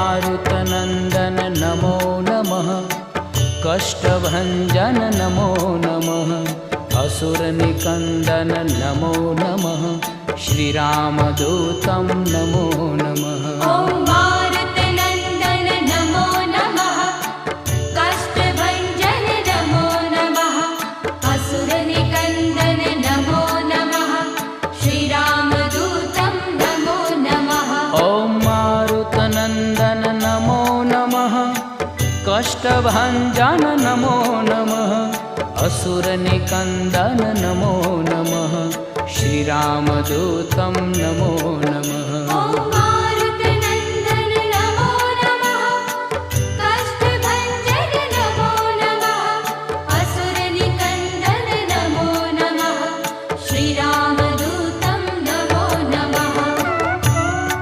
मारुतनन्दन नमो नमः। कष्टभञ्जन नमो नमः। असुरनिकन्दन नमो नमः। श्रीरामदूतं नमो नमः। ॐ मारुतनन्दन नमो नमः। कष्टभञ्जन नमो नमः। असुरनिकन्दन नमो नमः। श्रीरामदूतं नमो नमः। ॐ मारुतनन्दन नमो नमः। कष्टभञ्जन नमो नमः। असुरनिकन्दन नमो नमः। श्रीरामदूतं नमो नमः।